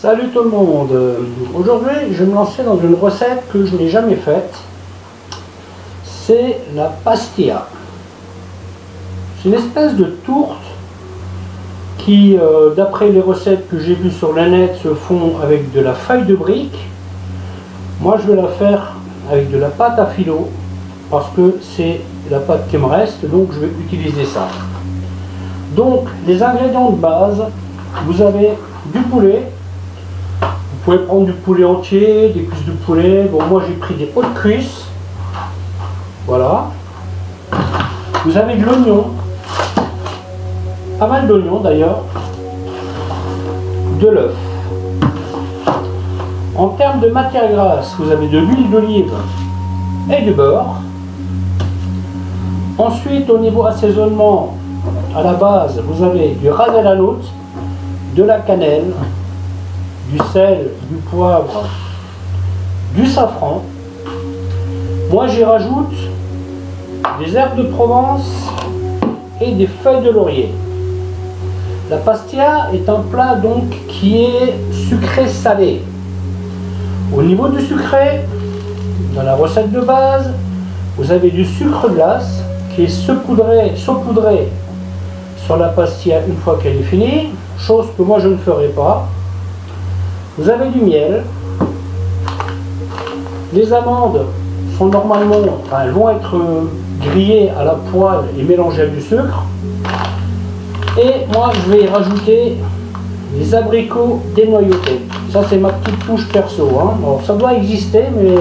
Salut tout le monde. Aujourd'hui je vais me lancer dans une recette que je n'ai jamais faite. C'est la pastilla. C'est une espèce de tourte qui, d'après les recettes que j'ai vues sur la net, se font avec de la feuille de brique. Moi je vais la faire avec de la pâte à filo parce que c'est la pâte qui me reste, donc je vais utiliser ça. Donc les ingrédients de base, vous avez du poulet. Vous pouvez prendre du poulet entier, des cuisses de poulet. Bon, moi j'ai pris des hautes cuisses. Voilà. Vous avez de l'oignon. Pas mal d'oignons d'ailleurs. De l'œuf. En termes de matière grasse, vous avez de l'huile d'olive et du beurre. Ensuite, au niveau assaisonnement, à la base, vous avez du ras el hanout, de la cannelle, du sel, du poivre, du safran. Moi j'y rajoute des herbes de Provence et des feuilles de laurier. La pastilla est un plat donc qui est sucré-salé. Au niveau du sucré, dans la recette de base, vous avez du sucre glace qui est saupoudré sur la pastilla une fois qu'elle est finie, chose que moi je ne ferai pas. Vous avez du miel. Les amandes sont normalement, elles vont être grillées à la poêle et mélangées avec du sucre. Et moi je vais y rajouter des abricots dénoyautés. Ça c'est ma petite touche perso, hein. Alors ça doit exister, mais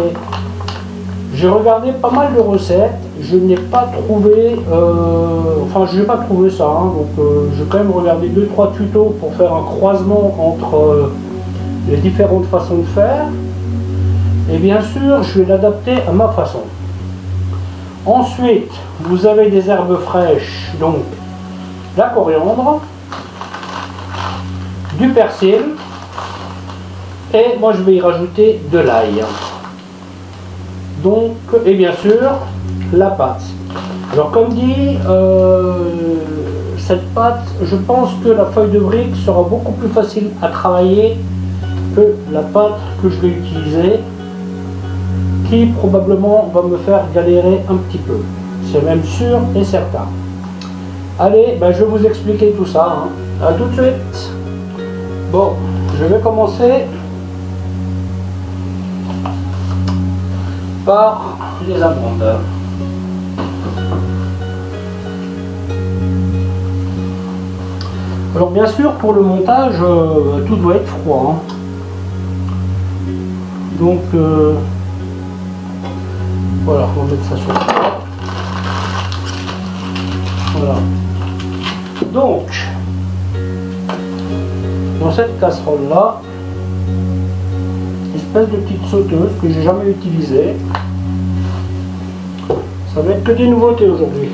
j'ai regardé pas mal de recettes. Je n'ai pas trouvé, je n'ai pas trouvé ça, hein. Donc j'ai quand même regardé 2-3 tutos pour faire un croisement entre les différentes façons de faire. Et bien sûr, je vais l'adapter à ma façon. Ensuite, vous avez des herbes fraîches, donc la coriandre, du persil, et moi je vais y rajouter de l'ail. Donc, et bien sûr, la pâte. Alors comme dit, cette pâte, je pense que la feuille de brique sera beaucoup plus facile à travailler que la pâte que je vais utiliser, qui probablement va me faire galérer un petit peu. C'est même sûr et certain. Allez, je vais vous expliquer tout ça. À tout de suite. Bon, je vais commencer par les amandes. Alors bien sûr, pour le montage, tout doit être froid, hein. Donc voilà, on va mettre ça sur le plat. Voilà. Donc, dans cette casserole là, espèce de petite sauteuse que j'ai jamais utilisée. Ça va être que des nouveautés aujourd'hui.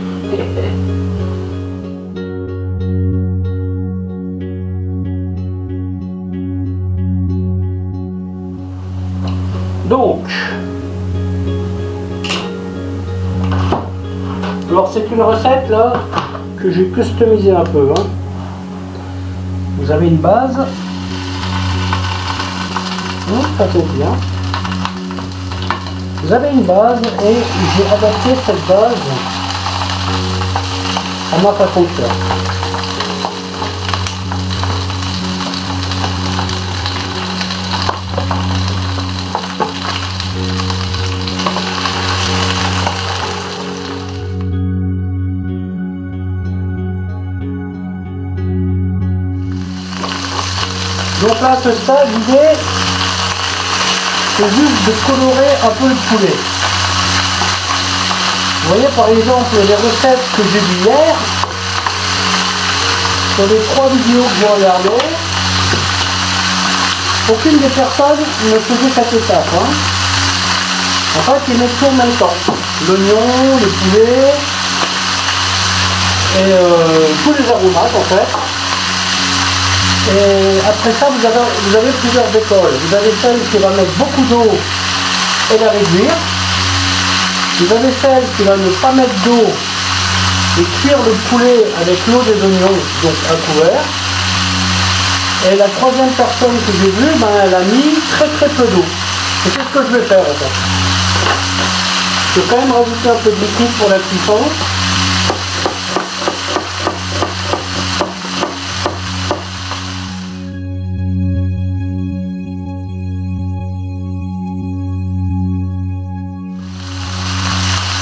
Donc, alors c'est une recette là que j'ai customisée un peu, hein. Vous avez une base, ça tombe bien. Vous avez une base et j'ai adapté cette base à ma façon de faire. Donc là, à ce stade, l'idée, c'est juste de colorer un peu le poulet. Vous voyez par exemple les recettes que j'ai vues hier, sur les 3 vidéos que j'ai regardées, aucune des personnes ne faisait cette étape, hein. En fait, ils mettent tout en même temps. L'oignon, le poulet, et tous les aromates en fait. Et après ça, vous avez plusieurs écoles. Vous avez celle qui va mettre beaucoup d'eau et la réduire. Vous avez celle qui va ne pas mettre d'eau et cuire le poulet avec l'eau des oignons, donc à couvert. Et la troisième personne que j'ai vue, ben, elle a mis très peu d'eau. Et c'est ce que je vais faire en fait. Je vais quand même rajouter un peu de liquide pour la cuisson.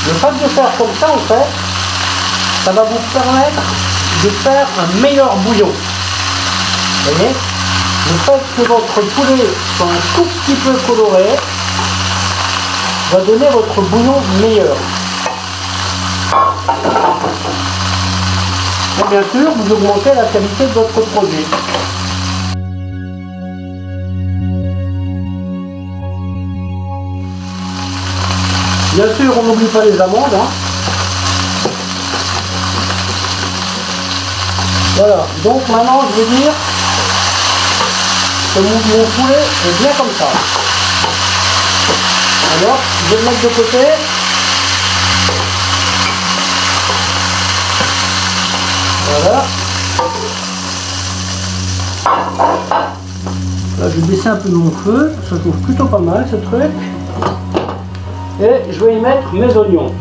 Le fait de faire comme ça, en fait, ça va vous permettre de faire un meilleur bouillon. Vous voyez? Le fait que votre poulet soit un tout petit peu coloré va donner votre bouillon meilleur. Et bien sûr, vous augmentez la qualité de votre produit. Bien sûr, on n'oublie pas les amandes. Hein. Voilà, donc maintenant je vais dire que mon poulet est bien comme ça. Alors, je vais le mettre de côté. Voilà. Là, je vais baisser un peu mon feu. Ça se trouve plutôt pas mal ce truc. Et je vais y mettre mes oignons.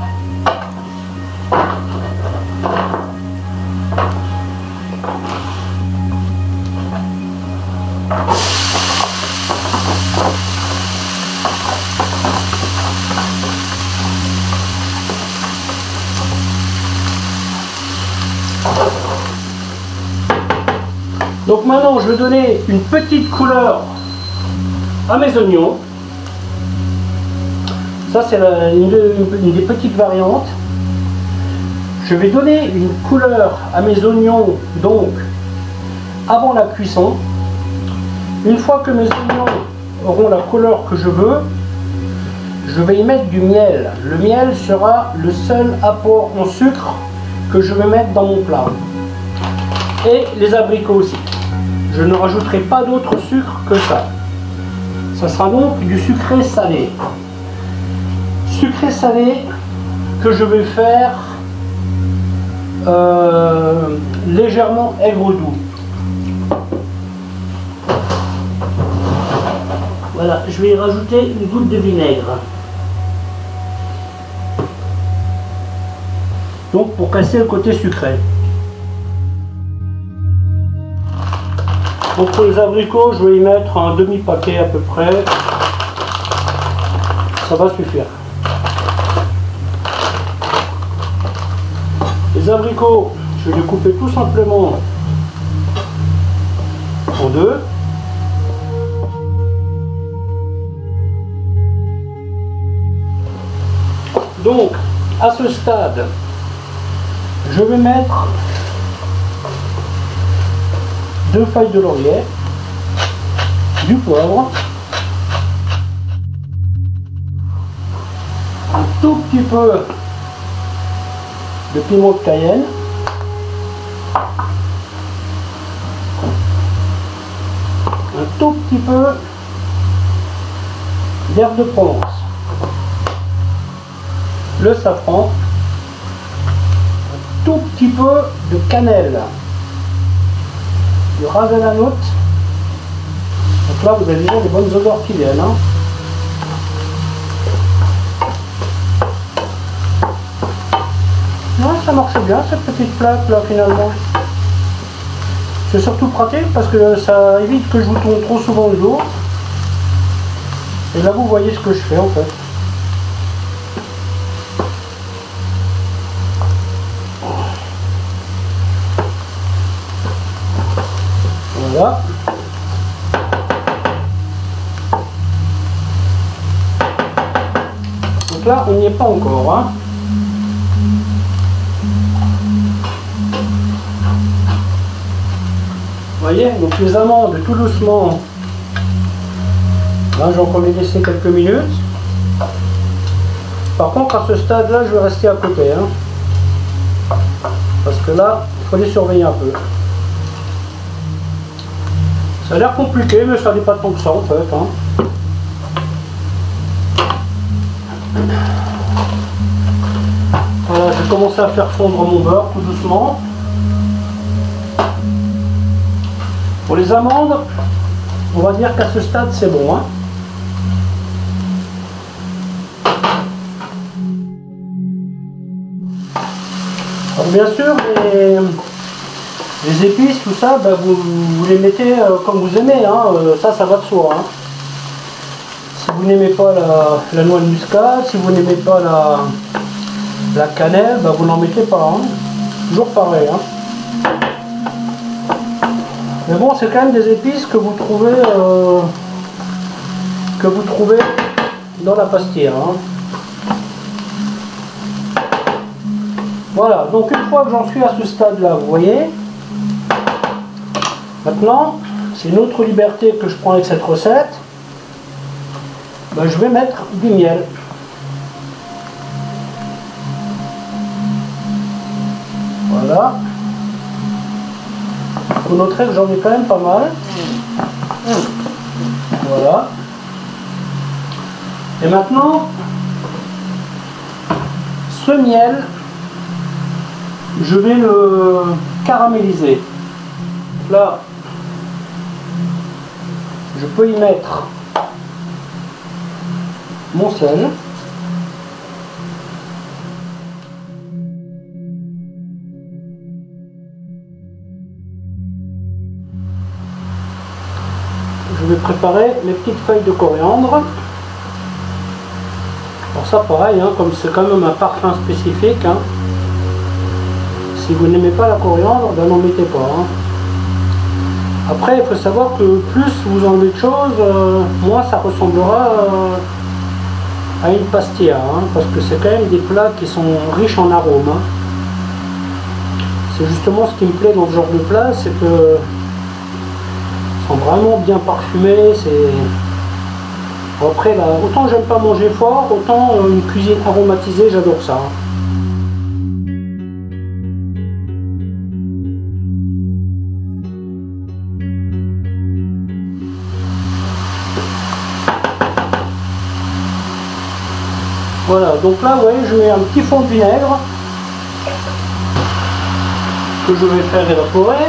Donc maintenant, je vais donner une petite couleur à mes oignons. Ça, c'est une des petites variantes. Je vais donner une couleur à mes oignons, donc, avant la cuisson. Une fois que mes oignons auront la couleur que je veux, je vais y mettre du miel. Le miel sera le seul apport en sucre que je vais mettre dans mon plat. Et les abricots aussi. Je ne rajouterai pas d'autre sucre que ça. Ça sera donc du sucré salé. Sucré salé que je vais faire légèrement aigre doux. Voilà, je vais y rajouter une goutte de vinaigre. Donc pour casser le côté sucré. Donc pour les abricots, je vais y mettre un demi-paquet à peu près. Ça va suffire. Les abricots, je vais les couper tout simplement en deux. Donc, à ce stade, je vais mettre 2 feuilles de laurier, du poivre, un tout petit peu de piment de Cayenne, un tout petit peu d'herbe de Provence, le safran, un tout petit peu de cannelle, du ras à la note. Donc là vous avez déjà des bonnes odeurs qui viennent. Hein. Non, ça marche bien cette petite plaque là finalement. C'est surtout pratique parce que ça évite que je vous tourne trop souvent le dos. Et là vous voyez ce que je fais en fait. Voilà. Donc là on n'y est pas encore. Hein. Vous voyez, donc les amandes tout doucement. Là j'ai encore les laisser quelques minutes. Par contre à ce stade là je vais rester à côté. Hein. Parce que là il faut les surveiller un peu. Ça a l'air compliqué mais ça n'est pas tant que ça en fait. Hein. Voilà, je vais commencer à faire fondre mon beurre tout doucement. Pour les amandes, on va dire qu'à ce stade c'est bon. Hein. Alors bien sûr, les épices, tout ça, ben vous les mettez comme vous aimez. Hein. Ça va de soi. Hein. Si vous n'aimez pas la noix de muscade, si vous n'aimez pas la cannelle, ben vous n'en mettez pas. Hein. Toujours pareil. Hein. Mais bon, c'est quand même des épices que vous trouvez dans la pastière. Hein. Voilà, donc une fois que j'en suis à ce stade-là, vous voyez, maintenant, c'est une autre liberté que je prends avec cette recette. Ben, je vais mettre du miel. Voilà. Vous noterez que j'en ai quand même pas mal. Voilà. Et maintenant, ce miel, je vais le caraméliser. Là, je peux y mettre mon sel. Je vais préparer mes petites feuilles de coriandre. Alors ça pareil, hein, comme c'est quand même un parfum spécifique, hein, si vous n'aimez pas la coriandre, ben n'en mettez pas. Hein. Après, il faut savoir que plus vous enlevez de choses, moins ça ressemblera à une pastilla, hein, parce que c'est quand même des plats qui sont riches en arômes. Hein. C'est justement ce qui me plaît dans ce genre de plat, c'est que sont vraiment bien parfumés. Après, là, autant j'aime pas manger fort, autant une cuisine aromatisée, j'adore ça. Voilà, donc là, vous voyez, je mets un petit fond de vinaigre que je vais faire évaporer.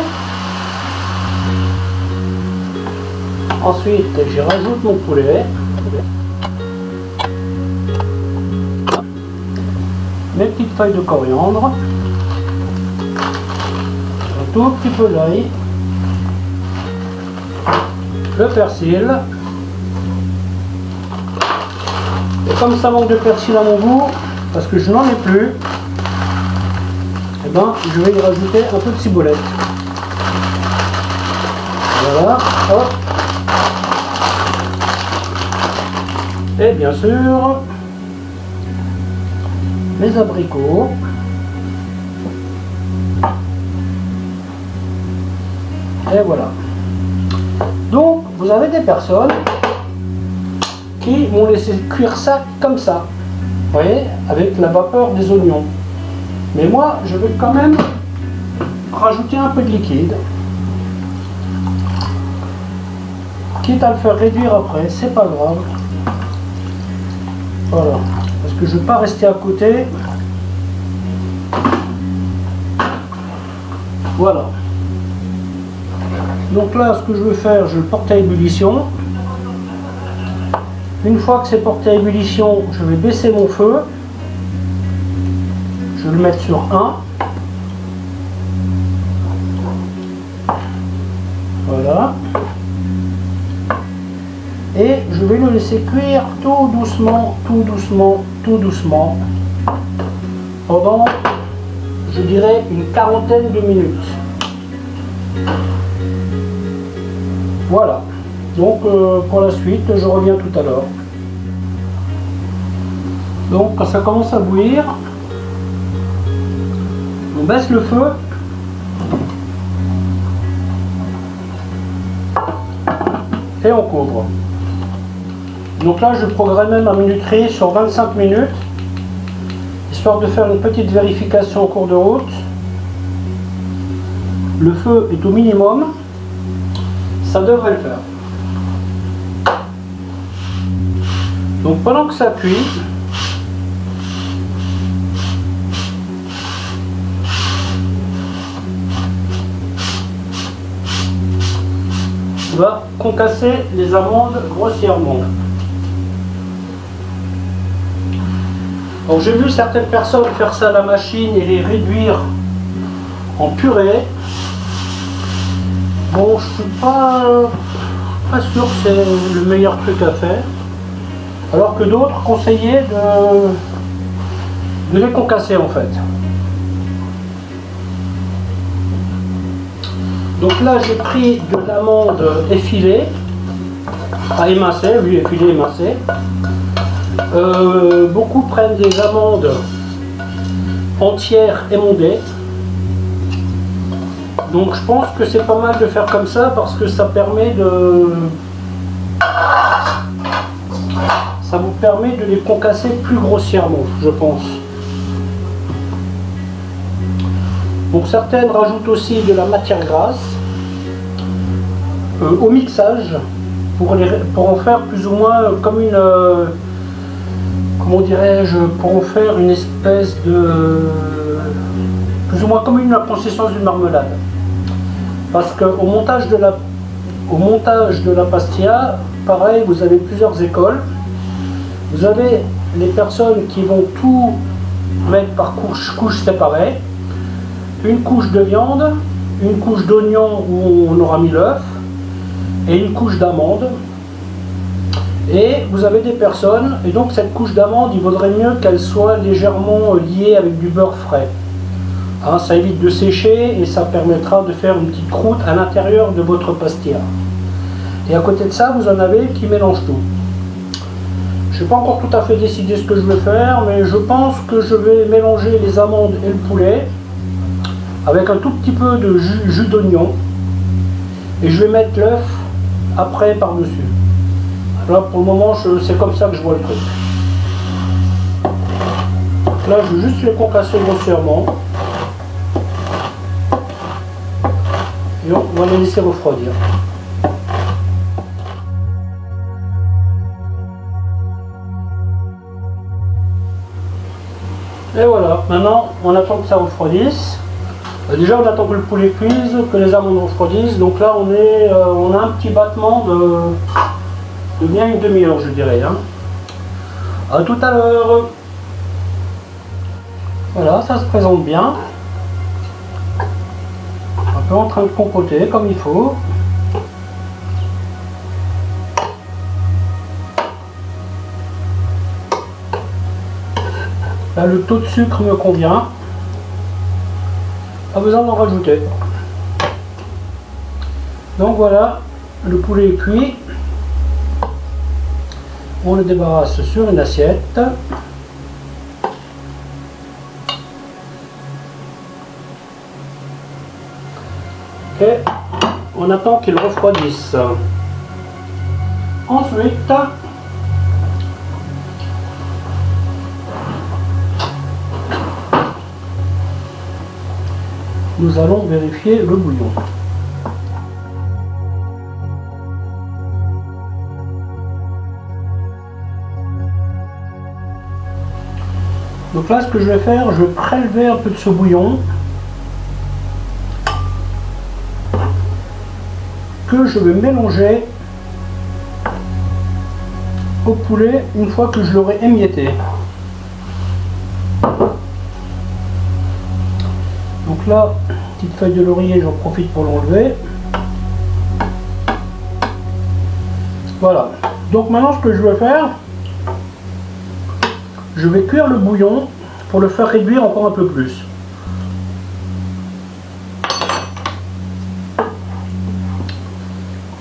Ensuite, j'y rajoute mon poulet. Mes petites feuilles de coriandre. Un tout petit peu d'ail. Le persil. Et comme ça manque de persil à mon goût, parce que je n'en ai plus, eh ben, je vais y rajouter un peu de ciboulette. Voilà, hop. Et bien sûr, mes abricots. Et voilà. Donc, vous avez des personnes qui vont laisser cuire ça comme ça. Vous voyez, avec la vapeur des oignons. Mais moi, je vais quand même rajouter un peu de liquide. Quitte à le faire réduire après, c'est pas grave. Voilà, parce que je ne veux pas rester à côté. Voilà. Donc là, ce que je veux faire, je le porte à ébullition. Une fois que c'est porté à ébullition, je vais baisser mon feu. Je vais le mettre sur 1. Voilà. Et je vais le laisser cuire tout doucement, tout doucement, tout doucement pendant, je dirais, une quarantaine de minutes. Voilà. Donc pour la suite, je reviens tout à l'heure. Donc quand ça commence à bouillir, on baisse le feu. Et on couvre. Donc là, je programme ma minuterie sur 25 minutes, histoire de faire une petite vérification en cours de route. Le feu est au minimum, ça devrait le faire. Donc pendant que ça cuit, va concasser les amandes grossièrement. Donc j'ai vu certaines personnes faire ça à la machine et les réduire en purée. Bon, je suis pas sûr que c'est le meilleur truc à faire. Alors que d'autres conseillaient de les concasser en fait. Donc là j'ai pris de l'amande effilée, à émincer, oui effilée, émincée. Beaucoup prennent des amandes entières émondées. Donc je pense que c'est pas mal de faire comme ça parce que ça permet ça vous permet de les concasser plus grossièrement, je pense. Donc certaines rajoutent aussi de la matière grasse au mixage pour en faire plus ou moins comme une comment dirais-je, pour en faire une espèce de plus ou moins comme la consistance d'une marmelade. Parce qu'au montage de la pastilla, pareil, vous avez plusieurs écoles. Vous avez les personnes qui vont tout mettre par couches séparées. Une couche de viande, une couche d'oignon où on aura mis l'œuf, et une couche d'amande. Et vous avez des personnes, et donc cette couche d'amande, il vaudrait mieux qu'elle soit légèrement liée avec du beurre frais. Hein, ça évite de sécher et ça permettra de faire une petite croûte à l'intérieur de votre pastilla. Et à côté de ça, vous en avez qui mélangent tout. Je n'ai pas encore tout à fait décidé ce que je vais faire, mais je pense que je vais mélanger les amandes et le poulet avec un tout petit peu de jus d'oignon. Et je vais mettre l'œuf après par-dessus. Là, pour le moment, c'est comme ça que je vois le truc. Là, je vais juste les concasser grossièrement. Et on va les laisser refroidir. Et voilà, maintenant on attend que ça refroidisse. Déjà on attend que le poulet cuise, que les amandes refroidissent. Donc là on a un petit battement de bien une demi-heure, je dirais. Hein. À tout à l'heure. Voilà, ça se présente bien. Un peu en train de compoter comme il faut. Là, le taux de sucre me convient. Pas besoin d'en rajouter. Donc voilà, le poulet est cuit. On le débarrasse sur une assiette. Et on attend qu'il refroidisse. Ensuite, nous allons vérifier le bouillon. Donc là, ce que je vais faire, je vais prélever un peu de ce bouillon que je vais mélanger au poulet une fois que je l'aurai émietté. Donc là, petite feuille de laurier, j'en profite pour l'enlever. Voilà. Donc maintenant, ce que je vais faire, je vais cuire le bouillon pour le faire réduire encore un peu plus.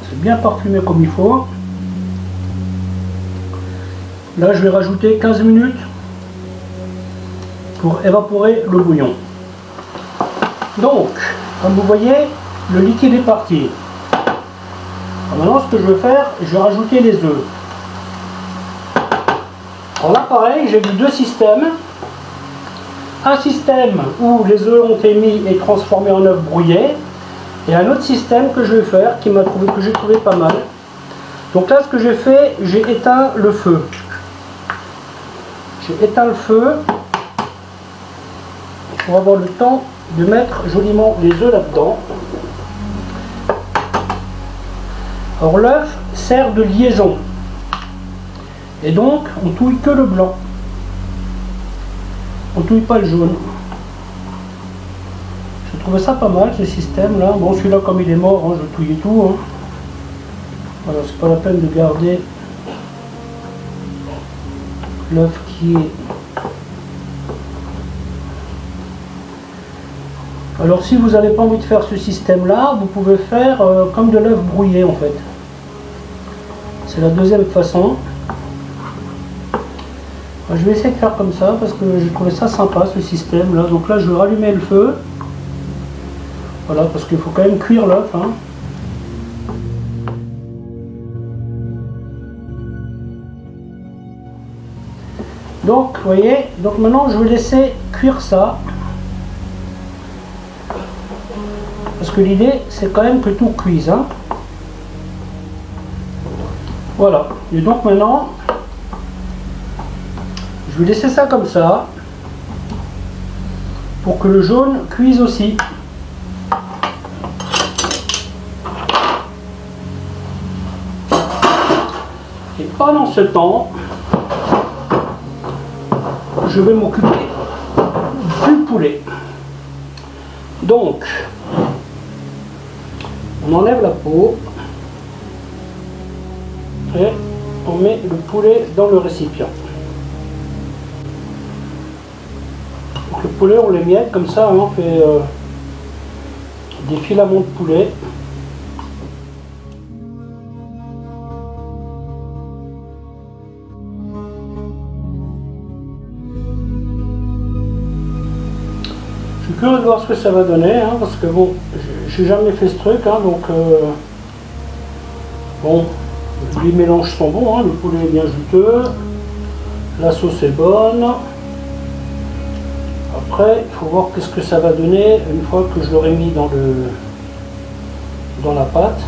C'est bien parfumé comme il faut. Là, je vais rajouter 15 minutes pour évaporer le bouillon. Donc, comme vous voyez, le liquide est parti. Alors maintenant, ce que je vais faire, je vais rajouter les œufs. Alors là, pareil, j'ai vu deux systèmes. Un système où les œufs ont été mis et transformés en œufs brouillés. Et un autre système que je vais faire, que j'ai trouvé pas mal. Donc là, ce que j'ai fait, j'ai éteint le feu. J'ai éteint le feu pour avoir le temps de mettre joliment les œufs là-dedans. Or l'œuf sert de liaison. Et donc on touille que le blanc. On touille pas le jaune. Je trouvais ça pas mal ce système là. Bon, celui-là comme il est mort, hein, je touille tout. Hein. Voilà, c'est pas la peine de garder l'œuf qui est... Alors si vous n'avez pas envie de faire ce système là, vous pouvez faire comme de l'œuf brouillé en fait. C'est la deuxième façon. Je vais essayer de faire comme ça parce que j'ai trouvé ça sympa ce système là. Donc là je vais rallumer le feu. Voilà, parce qu'il faut quand même cuire l'œuf. Hein. Donc vous voyez, donc maintenant je vais laisser cuire ça. Parce que l'idée c'est quand même que tout cuise. Hein. Voilà, et donc maintenant je vais laisser ça comme ça pour que le jaune cuise aussi. Et pendant ce temps, je vais m'occuper du poulet. Donc, on enlève la peau et on met le poulet dans le récipient. Donc le poulet, on les miette comme ça, hein, on fait des filaments de poulet. Je suis curieux de voir ce que ça va donner, hein, parce que bon, j'ai jamais fait ce truc, hein, donc bon, les mélanges sont bons, hein, le poulet est bien juteux, la sauce est bonne. Après, il faut voir qu'est-ce que ça va donner une fois que je l'aurai mis dans la pâte.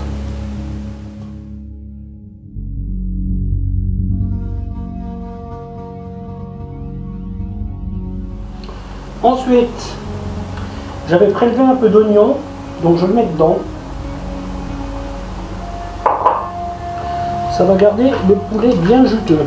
Ensuite, j'avais prélevé un peu d'oignon, donc je le mets dedans. Ça va garder le poulet bien juteux.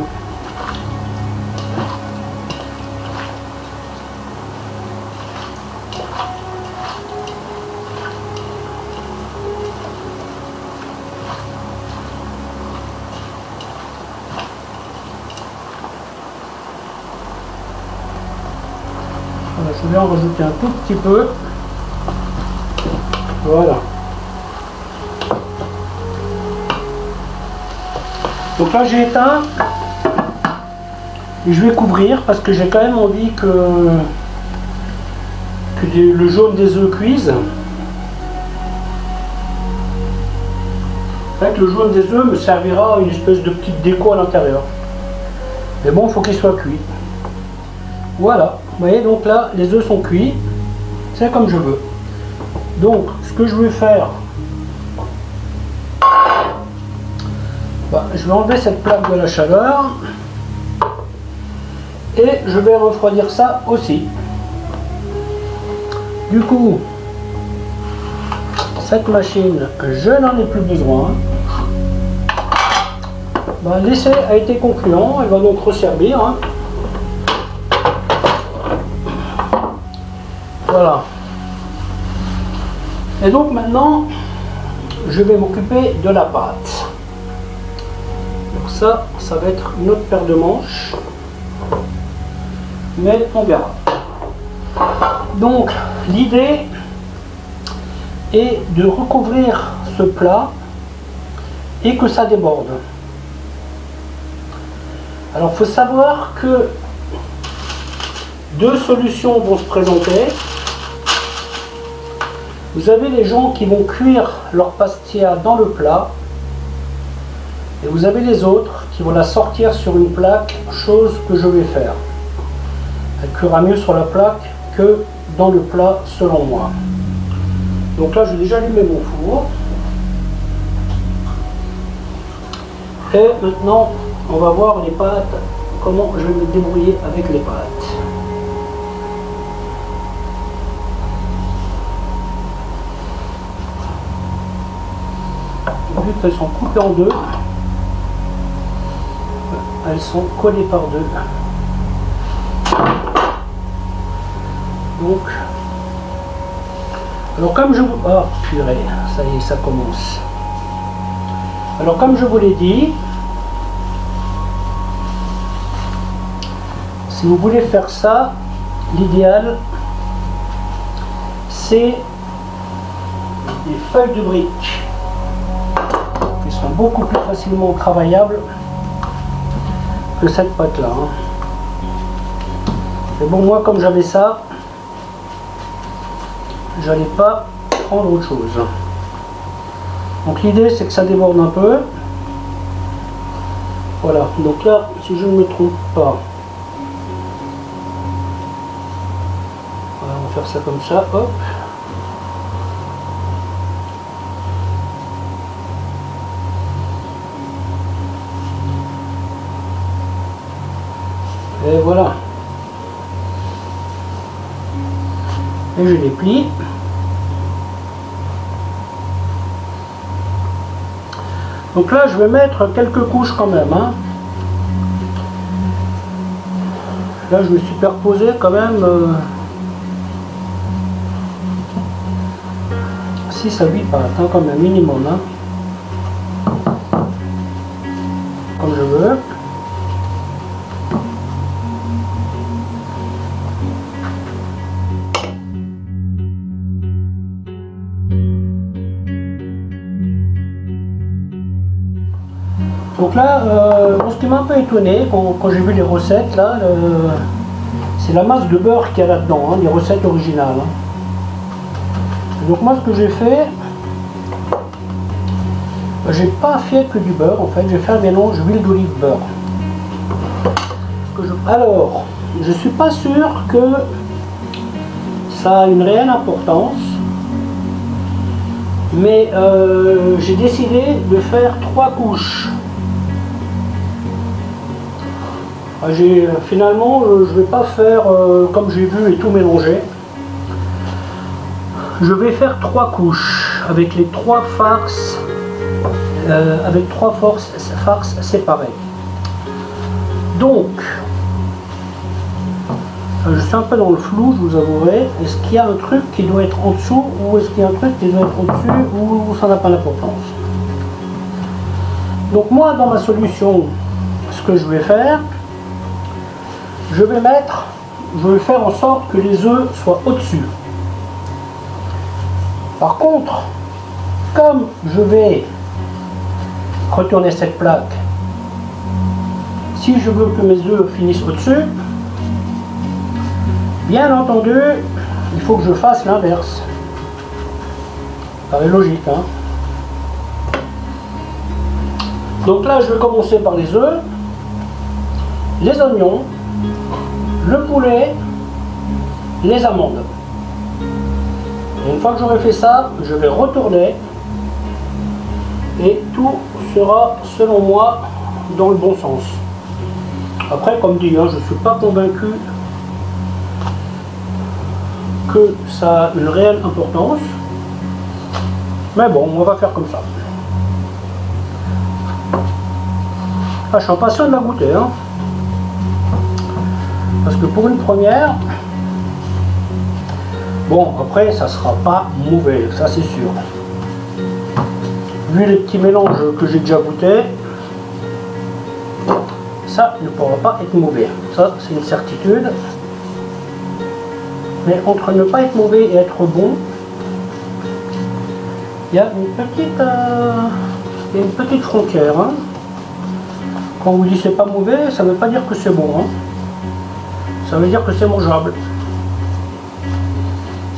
Voilà, je vais en rajouter un tout petit peu. Voilà. Donc là j'ai éteint et je vais couvrir parce que j'ai quand même envie que le jaune des œufs cuise. En fait, le jaune des œufs me servira à une espèce de petite déco à l'intérieur. Mais bon, il faut qu'il soit cuit. Voilà, vous voyez, donc là les œufs sont cuits. C'est comme je veux. Donc ce que je vais faire, je vais enlever cette plaque de la chaleur et je vais refroidir ça aussi. Du coup, cette machine, je n'en ai plus besoin. L'essai a été concluant, elle va donc resservir. Hein. Voilà. Et donc maintenant, je vais m'occuper de la pâte. Donc ça va être une autre paire de manches. Mais on verra. Donc l'idée est de recouvrir ce plat et que ça déborde. Alors il faut savoir que deux solutions vont se présenter. Vous avez les gens qui vont cuire leur pastilla dans le plat et vous avez les autres qui vont la sortir sur une plaque, chose que je vais faire. Elle cuira mieux sur la plaque que dans le plat selon moi. Donc là j'ai déjà allumé mon four. Et maintenant on va voir les pâtes, comment je vais me débrouiller avec les pâtes. vu qu'elles sont coupées en deux, elles sont collées par deux. Donc, alors comme je vous... Oh purée, ça y est, ça commence. Alors comme je vous l'ai dit, si vous voulez faire ça, l'idéal, c'est des feuilles de briques qui sont beaucoup plus facilement travaillables que cette pâte là. Mais bon, moi comme j'avais ça, j'allais pas prendre autre chose. Donc l'idée c'est que ça déborde un peu. Voilà, donc là, si je ne me trompe pas, voilà, on va faire ça comme ça, hop. Et voilà. Et je les plie. Donc là, je vais mettre quelques couches quand même. Hein. Là, je vais superposer quand même 6 à 8 pâtes, hein, comme un minimum. Hein. Comme je veux. Donc là, ce qui m'a un peu étonné quand j'ai vu les recettes, là, c'est la masse de beurre qu'il y a là-dedans, hein, les recettes originales. Hein. Donc moi, ce que j'ai fait, j'ai pas fait que du beurre, en fait, j'ai fait un mélange huile d'olive beurre. Alors, je suis pas sûr que ça a une réelle importance, mais j'ai décidé de faire 3 couches. Finalement, je ne vais pas faire comme j'ai vu et tout mélanger. Je vais faire 3 couches avec les 3 farces, farces séparées. Donc, je suis un peu dans le flou, je vous avouerai. Est-ce qu'il y a un truc qui doit être en dessous ou est-ce qu'il y a un truc qui doit être au-dessus ou ça n'a pas d'importance? Donc moi, dans ma solution, ce que je vais faire, je vais faire en sorte que les œufs soient au-dessus. Par contre, comme je vais retourner cette plaque, si je veux que mes œufs finissent au-dessus, bien entendu, il faut que je fasse l'inverse. Ça paraît logique, hein? Donc là, je vais commencer par les œufs, les oignons, le poulet, les amandes. Et une fois que j'aurai fait ça, je vais retourner et tout sera, selon moi, dans le bon sens. Après, comme dit, hein, je ne suis pas convaincu que ça a une réelle importance. Mais bon, on va faire comme ça. Ah, je suis impatient de la goûter, hein. Parce que pour une première, bon, après, ça sera pas mauvais, ça c'est sûr. Vu les petits mélanges que j'ai déjà goûté, ça ne pourra pas être mauvais. Ça, c'est une certitude. Mais entre ne pas être mauvais et être bon, il y a une petite frontière. Hein. Quand on vous dit c'est pas mauvais, ça ne veut pas dire que c'est bon. Hein. Ça veut dire que c'est mangeable.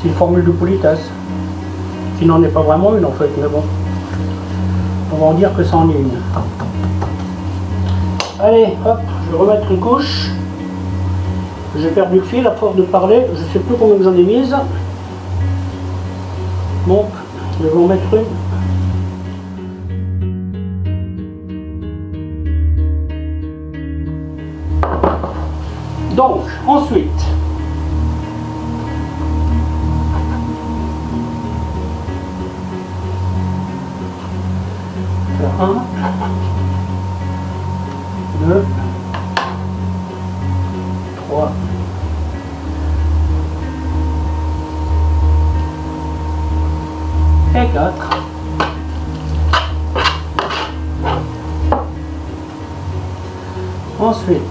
C'est une formule de politesse, qui n'en est pas vraiment une en fait, mais bon. On va en dire que ça en est une. Allez, hop, je vais remettre une couche. J'ai perdu le fil à force de parler, je ne sais plus combien j'en ai mise. Donc, je vais en mettre une. Donc, ensuite, faire 1, 2, 3, 4. Ensuite,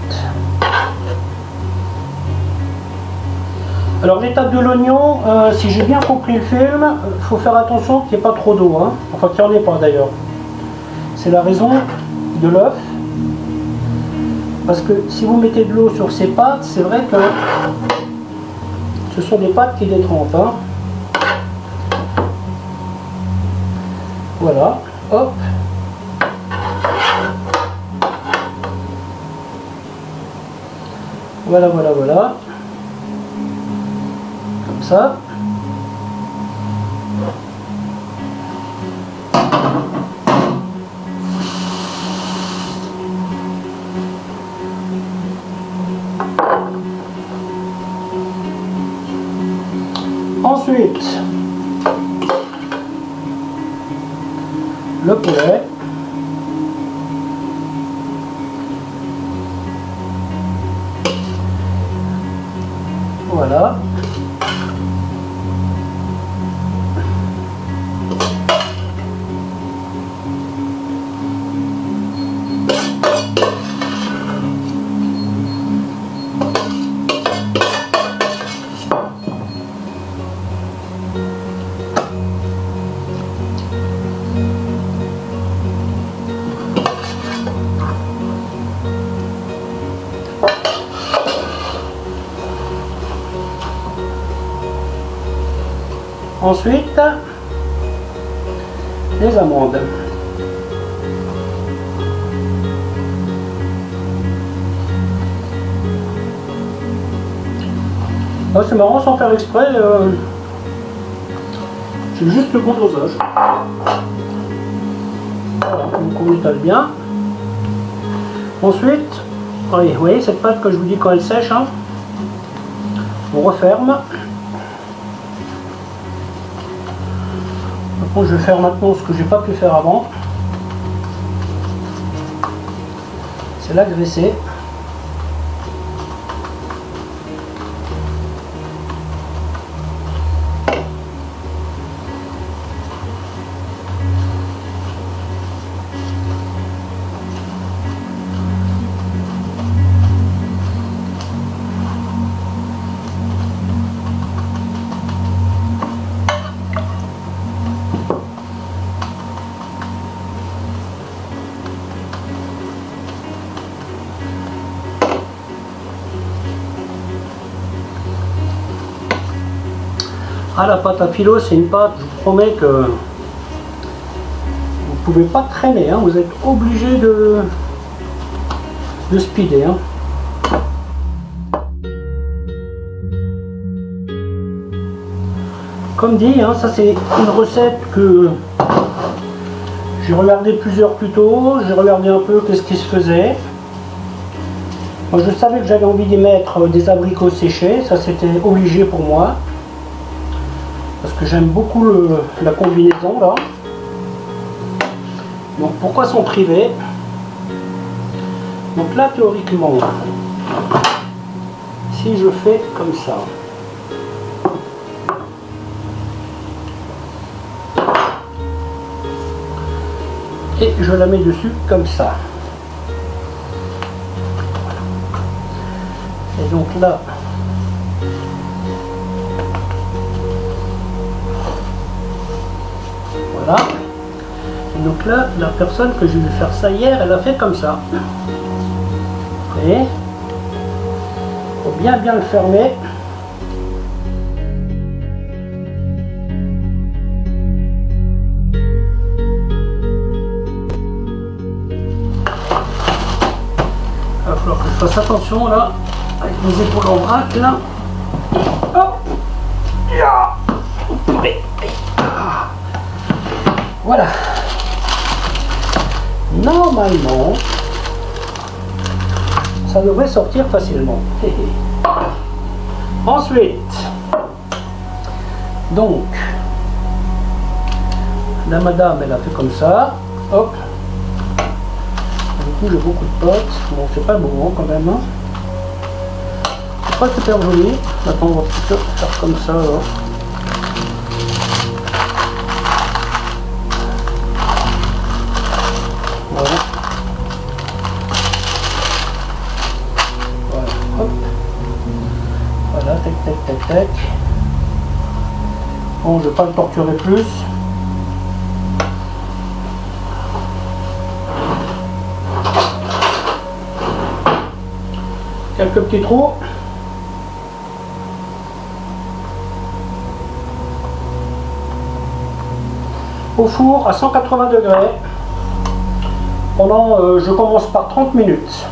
alors l'étape de l'oignon, si j'ai bien compris le film, il faut faire attention qu'il n'y ait pas trop d'eau, hein. Enfin qu'il n'y en ait pas d'ailleurs. C'est la raison de l'œuf. Parce que si vous mettez de l'eau sur ces pâtes, c'est vrai que ce sont des pâtes qui détrempent, hein. Voilà, hop. Voilà, voilà, voilà. Comme ça. Ensuite, le poulet. Voilà. Ensuite, les amandes. Oh, c'est marrant, sans faire exprès, j'ai juste le bon dosage. Voilà, donc on étale bien. Ensuite, oui, vous voyez cette pâte que je vous dis quand elle sèche, hein, on referme. Je vais faire maintenant ce que j'ai pas pu faire avant, c'est la graisser. Ah, la pâte à filo, c'est une pâte, je vous promets que vous ne pouvez pas traîner, hein, vous êtes obligé de speeder. Hein. Comme dit, hein, ça c'est une recette que j'ai regardé plusieurs tutos, j'ai regardé un peu qu'est-ce qui se faisait. Moi, je savais que j'avais envie d'y mettre des abricots séchés, ça c'était obligé pour moi. Parce que j'aime beaucoup la combinaison là. Donc pourquoi s'en priver? Donc là théoriquement, si je fais comme ça, et je la mets dessus comme ça. Et donc là, voilà. Et donc là, la personne que j'ai vu faire ça hier, elle a fait comme ça. Vous voyez? Il faut bien le fermer. Il va falloir que je fasse attention là, avec mes épaules en vrac là. Hop. Voilà. Normalement, ça devrait sortir facilement. Ensuite, donc, la madame, elle a fait comme ça. Hop. coup j'ai beaucoup de potes. Bon, c'est pas beau hein, quand même. Hein. C'est pas super joli. Maintenant on va plutôt faire comme ça. Hein. Voilà. Voilà, hop. Voilà, tac, tac, tac, tac. Bon, je ne vais pas le torturer plus. Quelques petits trous. Au four à 180 degrés. Pendant, je commence par 30 minutes.